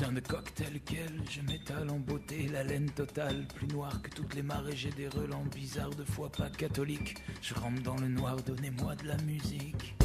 Putain de cocktail quel je m'étale en beauté, la laine totale, plus noire que toutes les marées, j'ai des relents bizarres de foi pas catholique. Je rampe dans le noir, donnez-moi de la musique.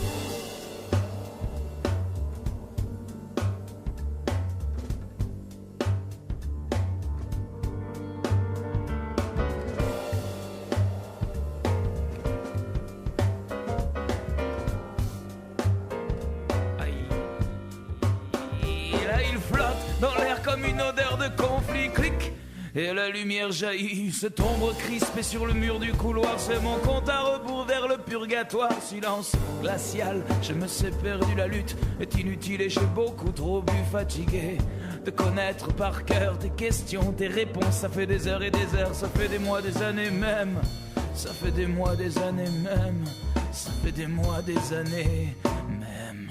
Une odeur de conflit, clic, et la lumière jaillit, cette ombre crispée sur le mur du couloir, c'est mon compte à rebours vers le purgatoire. Silence glacial, je me sais perdu, la lutte est inutile et j'ai beaucoup trop bu, fatigué de connaître par cœur tes questions, tes réponses. Ça fait des heures et des heures, ça fait des mois, des années même, ça fait des mois, des années même, ça fait des mois, des années même.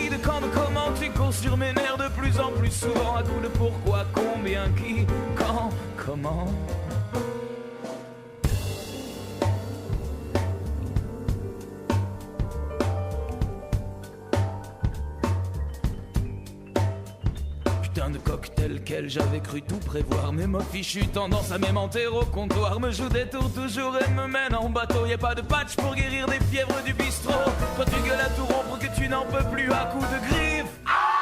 De quand, de comment tu cours sur mes nerfs de plus en plus souvent. À coup de pourquoi, combien, qui, quand, comment. Putain de cocktail quel j'avais cru tout prévoir, mais ma fichue tendance à m'aimanter au comptoir me joue des tours toujours et me mène en bateau. Y a pas de patch pour guérir des fièvres du bistrot. Toi tu gueules à tout rompre que tu n'en peux plus à coups de griffes.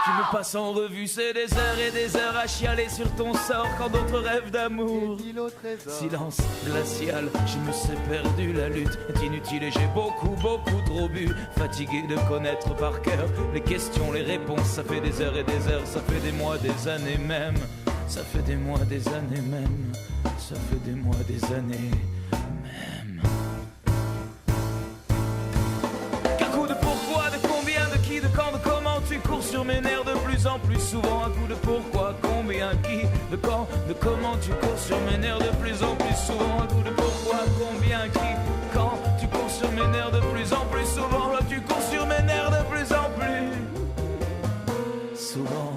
Tu me passes en revue, c'est des heures et des heures à chialer sur ton sort quand d'autres rêvent d'amour. Silence glacial, je me sais perdu, la lutte est inutile et j'ai beaucoup, beaucoup trop bu. Fatigué de connaître par cœur les questions, les réponses. Ça fait des heures et des heures, ça fait des mois, des années même. Ça fait des mois, des années même. Ça fait des mois, des années même. Qu'un coup de pourquoi, de combien, de qui, de quand, de comment tu cours sur mes nerfs de plus en plus souvent. Un coup de pourquoi, combien, qui, de quand, de comment tu cours sur mes nerfs de plus en plus souvent. Un coup de pourquoi, combien, qui, quand tu cours sur mes nerfs de plus en plus souvent. Là tu cours sur mes nerfs de plus en plus souvent.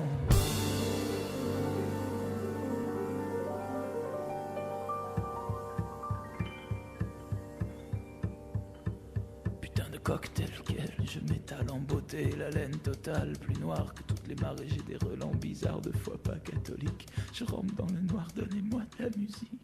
Cocktail quel je m'étale en beauté, la laine totale, plus noire que toutes les marées, j'ai des relents bizarres de foi pas catholique. Je rampe dans le noir, donnez-moi de la musique.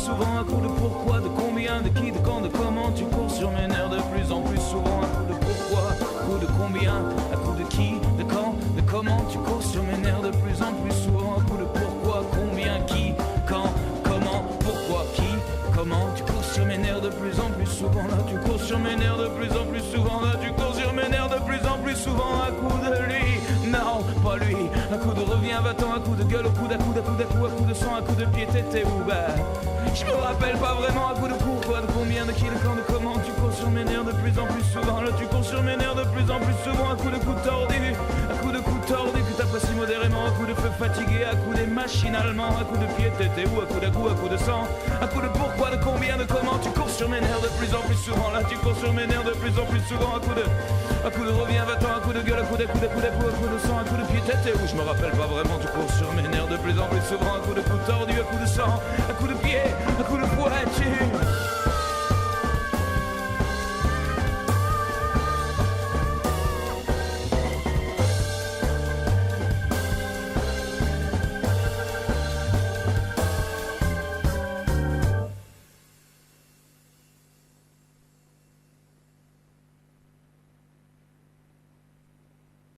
Souvent un coup de pourquoi, de combien, de qui, de quand, de comment tu cours sur mes nerfs de plus en plus souvent. Un coup de pourquoi, un coup de combien, un coup de qui, de quand, de comment tu cours sur mes nerfs de plus en plus souvent. Un coup de pourquoi, combien, qui, quand, comment, pourquoi, qui, comment tu cours sur mes nerfs de plus en plus souvent. Là tu cours sur mes nerfs de plus en plus souvent. Là tu cours sur mes nerfs de plus en plus souvent. Un coup de lui, non pas lui. Un coup de reviens, va-t'en, un coup de gueule, au coup d'un coup, d'un coup, d'un coup, un coup de sang, un coup de pied, t'étais où ben. Je me rappelle pas vraiment à coup de pourquoi, de combien, de qui, de quand, de comment tu cours sur mes nerfs de plus en plus souvent. Là tu cours sur mes nerfs de plus en plus souvent. Un coup de coup tordu, un coup de coup tordu que t'apprécies modérément. Un coup de feu fatigué, un coup de machinalement. Un coup de pied, t'étais où, un coup d'un coup, un coup de sang. Un coup de pourquoi, de combien, de comment tu cours sur mes nerfs de plus en plus souvent. Là tu cours sur mes nerfs de plus en plus souvent. Un coup de reviens, va-t'en, un coup de gueule, un coup d'un coup, d'un coup, d'un coup, un coup de sang, un coup de pied, t'étais où. Je me rappelle pas vraiment, tu cours sur mes nerfs de plus en plus souvent. Un coup de coup tordu, un coup de sang, un coup de pied, un coup de poitrine.